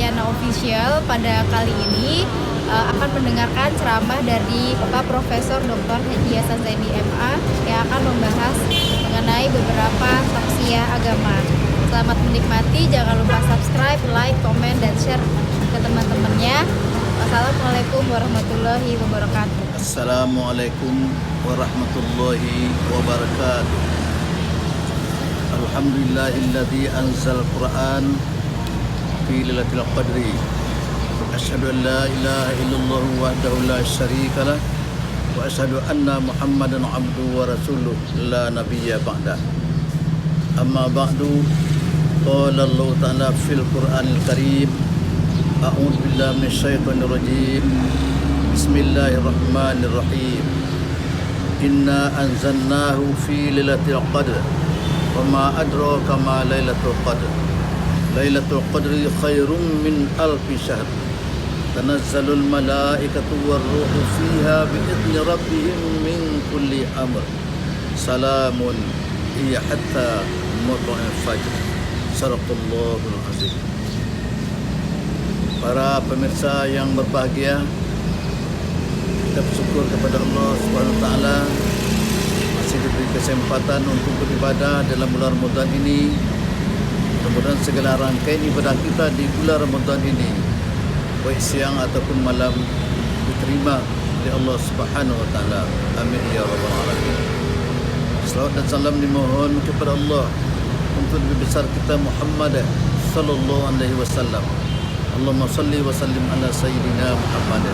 Ramayana Official pada kali ini akan mendengarkan ceramah dari Bapak Profesor Dr. Haji Hasan Zaidi MA yang akan membahas mengenai beberapa tausiah agama. Selamat menikmati, jangan lupa subscribe, like, komen, dan share ke teman-temannya. Wassalamualaikum warahmatullahi wabarakatuh. Assalamualaikum warahmatullahi wabarakatuh. Alhamdulillahilladzi anzal Qur'an fi lailatul qadri. Asyhadu an la ilaha illallah wahdahu la syarika lah wa asyhadu anna Muhammadan abduhu wa rasuluh la nabiyya ba'dah. Amma ba'du, qala Allah ta'ala fil Qur'anil Karim, a'udzu billahi minasyaitonir rajim. Bismillahirrahmanirrahim. Inna anzalnahu fi lailatul qadr wa ma adraka ma lailatul qadr. Lailatul qadri khairum min alfi syahr. Tanazzalul malaikatu war-ruhu fiha bi'izni rabbihim min kulli amr. Salamun hiya hatta matla'il fajr. Sadaqallahul azim. Para pemirsa yang berbahagia, kita bersyukur kepada Allah Subhanahu wa taala masih diberi kesempatan untuk beribadah dalam bulan Ramadan ini. Mudah-mudahan segala rangkaian ibadah kita di bulan Ramadan ini, baik siang ataupun malam, diterima oleh Allah Subhanahu wa taala. Amin ya rabbal alamin. Salawat dan salam dimohon kepada Allah untuk Nabi besar kita Muhammad sallallahu alaihi wasallam. Allahumma salli wa sallim ala sayyidina Muhammad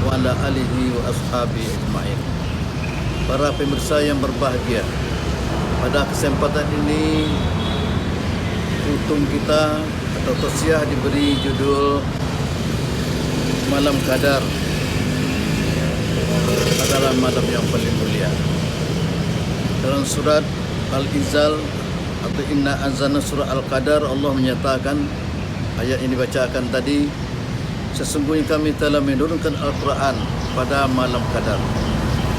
wa ala alihi wa ashabihi ajma'in. Para pemirsa yang berbahagia, pada kesempatan ini kutung kita atau tausiah diberi judul Malam Qadar adalah malam yang paling mulia. Dalam surat Al-Inzal atau Inna Anzalna surah Al-Qadar, Allah menyatakan, ayat yang dibacakan tadi, sesungguhnya kami telah menurunkan Al-Quran pada malam Qadar.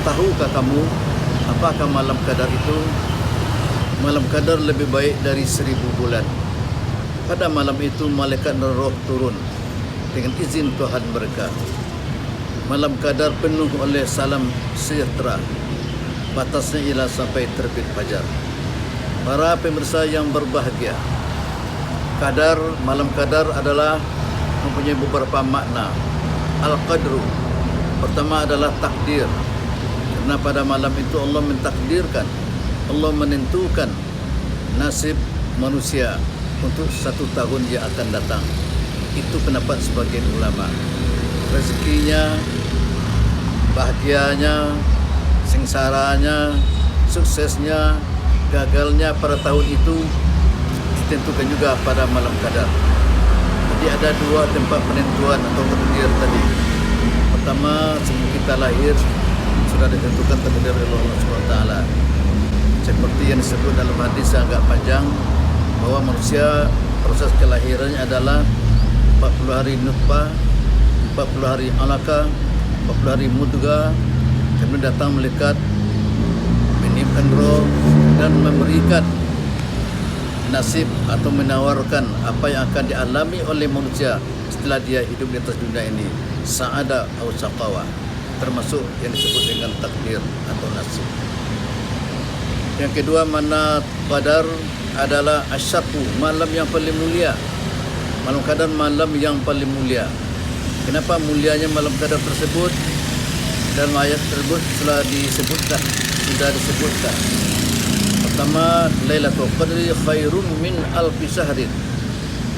Tahukah kamu apakah malam Qadar itu? Malam Qadar lebih baik dari 1000 bulan. Pada malam itu malaikat dan roh turun dengan izin Tuhan mereka. Malam Qadar penuh oleh salam sejahtera. Batasnya ialah sampai terbit fajar. Para pemirsa yang berbahagia, Qadar, malam Qadar adalah mempunyai beberapa makna. Al-Qadru, pertama adalah takdir. Karena pada malam itu Allah mentakdirkan, Allah menentukan nasib manusia untuk 1 tahun yang akan datang. Itu pendapat sebagian ulama. Rezekinya, bahagianya, sengsaranya, suksesnya, gagalnya pada tahun itu ditentukan juga pada malam Qadar. Jadi ada 2 tempat penentuan atau takdir tadi. Pertama, sebelum kita lahir sudah ditentukan takdir oleh Allah SWT. Seperti yang disebut dalam hadis yang agak panjang, bahwa manusia proses kelahirannya adalah 40 hari nutfah, 40 hari alaqah, 40 hari mudghah, kemudian datang malaikat meniupkan roh dan memberikan nasib atau menawarkan apa yang akan dialami oleh manusia setelah dia hidup di atas dunia ini, sa'ada atau syaqawa, termasuk yang disebut dengan takdir atau nasib. Yang kedua, makna Qadar adalah asyaku, malam yang paling mulia. Malam Qadar malam yang paling mulia. Kenapa mulianya malam Qadar tersebut? Dalam ayat tersebut sudah disebutkan. Pertama, Lailatul Qadri khairum min alfi syahrin.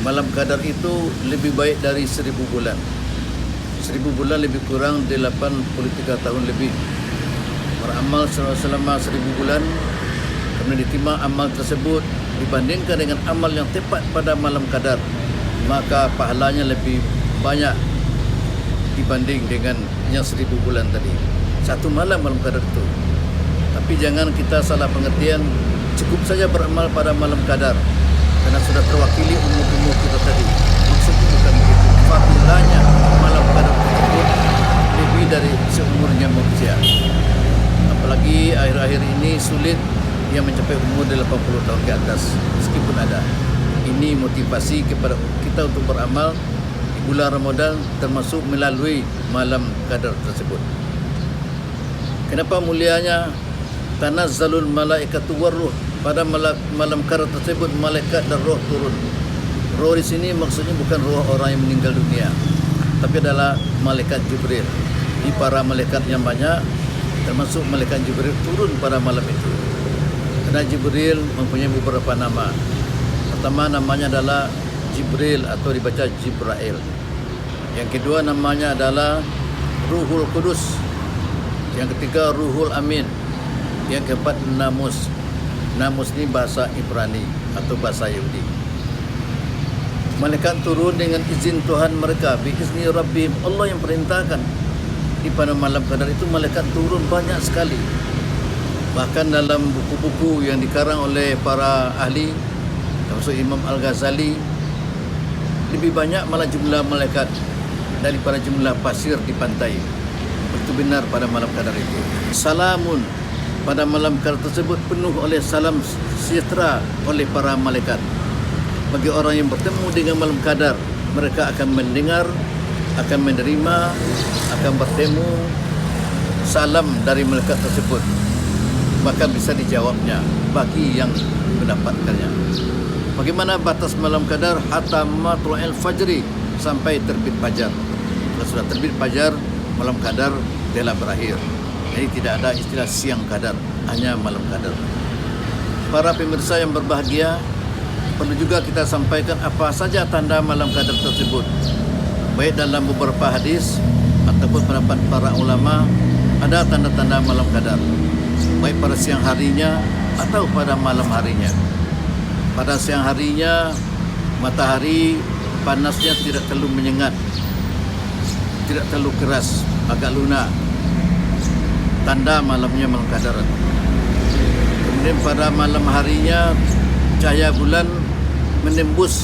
Malam Qadar itu lebih baik dari 1000 bulan. 1000 bulan lebih kurang 83 tahun lebih. Beramal selama 1000 bulan, kemudian diterima amal tersebut dibandingkan dengan amal yang tepat pada malam Qadar, maka pahalanya lebih banyak dibanding dengan yang 1000 bulan tadi. 1 malam Qadar itu. Tapi jangan kita salah pengertian, cukup saja beramal pada malam Qadar karena sudah terwakili umur-umur kita tadi. Maksudnya bukan begitu. Fadilahnya malam Qadar tersebut lebih dari seumurnya manusia. Apalagi akhir-akhir ini sulit yang mencapai umur 80 tahun ke atas. Meskipun ada, ini motivasi kepada kita untuk beramal bulan Ramadan termasuk melalui malam qadar tersebut. Kenapa mulianya? Tanazzalul malaikatu warruh, pada malam qadar tersebut malaikat dan roh turun. Roh di sini maksudnya bukan roh orang yang meninggal dunia, tapi adalah malaikat Jibril. Di para malaikat yang banyak, termasuk malaikat Jibril turun pada malam itu. Karena Jibril mempunyai beberapa nama. Pertama namanya adalah Jibril atau dibaca Jibrail. Yang kedua namanya adalah Ruhul Kudus. Yang ketiga Ruhul Amin. Yang keempat Namus. Namus ini bahasa Ibrani atau bahasa Yahudi. Malaikat turun dengan izin Tuhan mereka, biizni Rabbihim. Allah yang perintahkan. Di pada malam qadar itu malaikat turun banyak sekali. Bahkan dalam buku-buku yang dikarang oleh para ahli, termasuk Imam Al-Ghazali, lebih banyak malah jumlah malaikat daripada jumlah pasir di pantai. Itu benar pada malam qadar itu. Salamun, pada malam qadar tersebut penuh oleh salam sejahtera oleh para malaikat. Bagi orang yang bertemu dengan malam qadar, mereka akan mendengar, akan menerima, akan bertemu salam dari malaikat tersebut. Bahkan bisa dijawabnya bagi yang mendapatkannya. Bagaimana batas malam qadar? Hatta matla'il fajri, sampai terbit fajar. Kalau sudah terbit fajar, malam qadar telah berakhir. Jadi tidak ada istilah siang qadar, hanya malam qadar. Para pemirsa yang berbahagia, perlu juga kita sampaikan apa saja tanda malam qadar tersebut. Baik dalam beberapa hadis ataupun pendapat para ulama, ada tanda-tanda malam qadar. Baik pada siang harinya atau pada malam harinya. Pada siang harinya, matahari panasnya tidak terlalu menyengat, tidak terlalu keras, agak lunak. Tanda malamnya malam qadar. Kemudian pada malam harinya, cahaya bulan menembus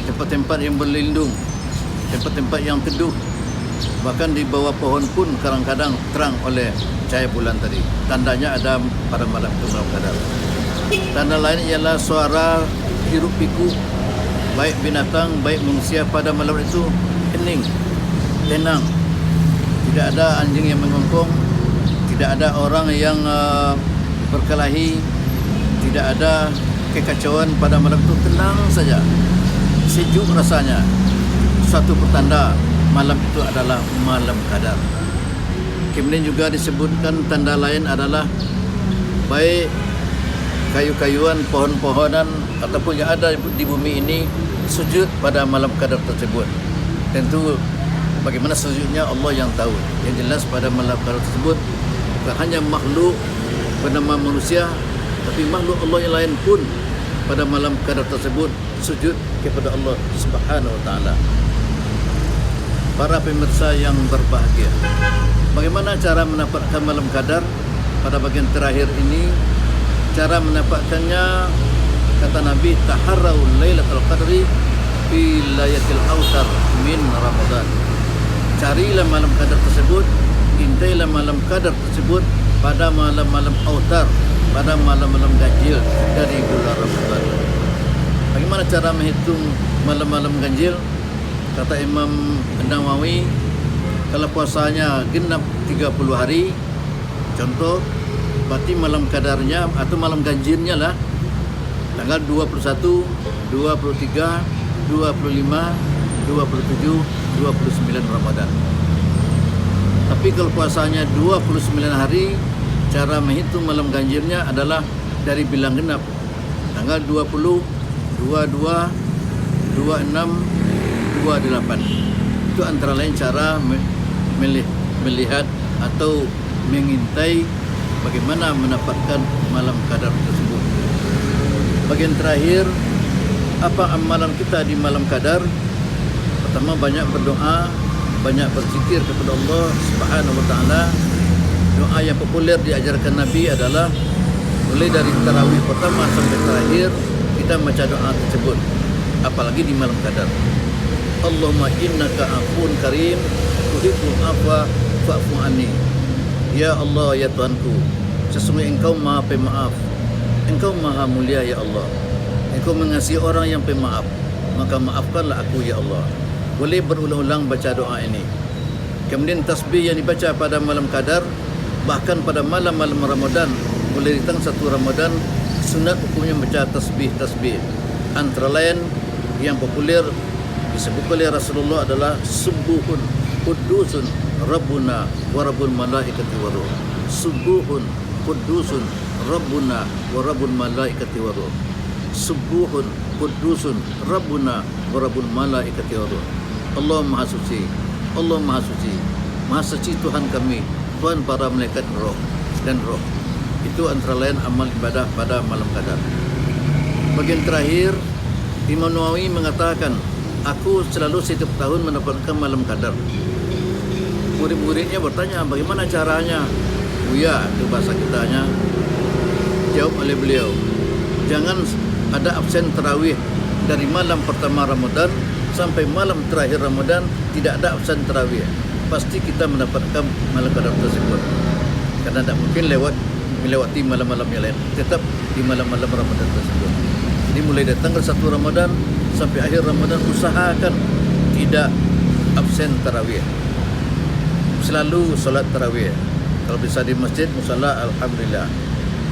tempat-tempat yang berlindung, tempat-tempat yang teduh. Bahkan di bawah pohon pun kadang-kadang terang oleh cahaya bulan tadi. Tandanya ada pada malam itu malam qadar. Tanda lain ialah suara hiruk pikuk, baik binatang, baik manusia pada malam itu hening, tenang. Tidak ada anjing yang mengongkong, tidak ada orang yang berkelahi, tidak ada kekacauan pada malam itu, tenang saja, sejuk rasanya. Satu pertanda malam itu adalah malam qadar. Kemudian juga disebutkan tanda lain adalah baik kayu-kayuan, pohon-pohonan ataupun yang ada di bumi ini sujud pada malam qadar tersebut. Tentu bagaimana sujudnya Allah yang tahu. Yang jelas pada malam qadar tersebut bukan hanya makhluk bernama manusia, tapi makhluk Allah yang lain pun pada malam qadar tersebut sujud kepada Allah Subhanahu wa taala. Para pemirsa yang berbahagia, bagaimana cara mendapatkan malam qadar? Pada bagian terakhir ini, cara mendapatkannya, kata Nabi, taharrau lailatul qadri fi layatil autar min Ramadan. Carilah malam qadar tersebut, intailah malam qadar tersebut pada malam-malam autar, pada malam-malam ganjil dari bulan Ramadan. Bagaimana cara menghitung malam-malam ganjil? Kata Imam Nawawi, kalau puasanya genap 30 hari, contoh, berarti malam qadarnya atau malam ganjilnya lah tanggal 21, 23, 25, 27, 29 Ramadan. Tapi kalau puasanya 29 hari, cara menghitung malam ganjilnya adalah dari bilang genap, tanggal 20, 22, 26, 28. Itu antara lain cara melihat atau mengintai bagaimana mendapatkan malam qadar tersebut. Bagian terakhir, apa amalan kita di malam qadar? Pertama, banyak berdoa, banyak berzikir kepada Allah Subhanahu wa taala. Doa yang populer diajarkan Nabi adalah mulai dari tarawih pertama sampai terakhir kita baca doa tersebut, apalagi di malam qadar. Allahumma innaka afuun karim tuhibbul afwa fa'fu anni. Ya Allah, ya Tuhanku, sesungguhnya Engkau Maha Pemaaf, Engkau Maha Mulia ya Allah. Engkau mengasihi orang yang pemaaf, maka maafkanlah aku ya Allah. boleh berulang-ulang baca doa ini. Kemudian tasbih yang dibaca pada malam qadar, bahkan pada malam-malam Ramadan, mulai datang 1 Ramadan, sunat hukumnya baca tasbih. Antara lain yang populer disebut oleh Rasulullah adalah subuhun qudusun rabbuna wa rabbul malaikati wa ruh. Subuhun qudusun rabbuna wa rabbul malaikati wa ruh. Subuhun qudusun rabbuna wa rabbul malaikati wa ruh. Allah Maha Suci, Allah Maha Suci, Maha Suci Tuhan kami, Tuhan para malaikat dan roh. Itu antara lain amal ibadah pada malam qadar. Bagian terakhir, Imam Nawawi mengatakan, aku selalu setiap tahun mendapatkan malam qadar. Murid-muridnya bertanya, bagaimana caranya? Buya, itu bahasa kitanya. Jawab oleh beliau, jangan ada absen tarawih dari malam pertama Ramadan sampai malam terakhir Ramadan, tidak ada absen tarawih. Pasti kita mendapatkan malam qadar tersebut. Karena tidak mungkin melewati malam-malam yang lain. Tetap di malam-malam Ramadan tersebut. Jadi mulai dari tanggal 1 Ramadan sampai akhir Ramadan, usahakan tidak absen tarawih. Selalu solat tarawih. Kalau bisa di masjid, musalla, alhamdulillah.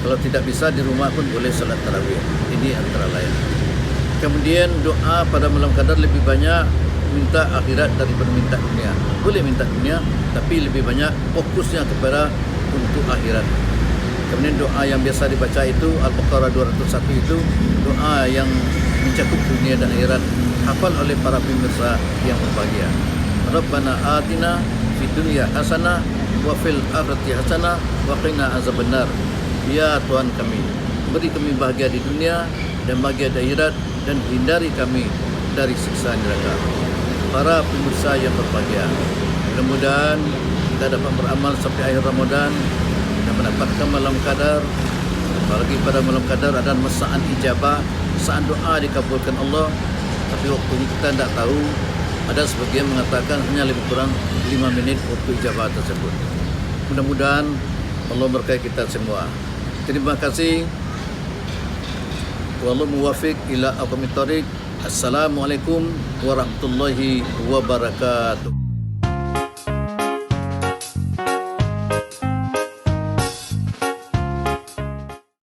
Kalau tidak bisa di rumah pun boleh solat tarawih. Ini antara lain. Kemudian doa pada malam qadar lebih banyak minta akhirat daripada minta dunia. Boleh minta dunia, tapi lebih banyak fokusnya kepada untuk akhirat. Kemudian doa yang biasa dibaca itu Al-Baqarah 201 itu doa yang mencakup dunia dan akhirat, hafal oleh para pemirsa yang berbahagia. Rabbana atina fid dunya hasanah wa fil akhirati hasanah wa qina azabannar. Ya Tuhan kami, beri kami bahagia di dunia dan bahagia di akhirat, dan hindari kami dari siksa neraka. Para pemirsa yang berbahagia, mudah-mudahan kita dapat beramal sampai akhir Ramadan dan mendapatkan malam qadar. Apalagi pada malam qadar ada masaan ijabah, saat doa dikabulkan Allah, tapi waktunya kita tidak tahu. Ada sebagian mengatakan hanya lebih kurang 5 menit waktu ijabah tersebut. Mudah-mudahan Allah berkahi kita semua. Terima kasih. Wallahu muwaffiq ila aqwamit thoriq. Assalamualaikum warahmatullahi wabarakatuh.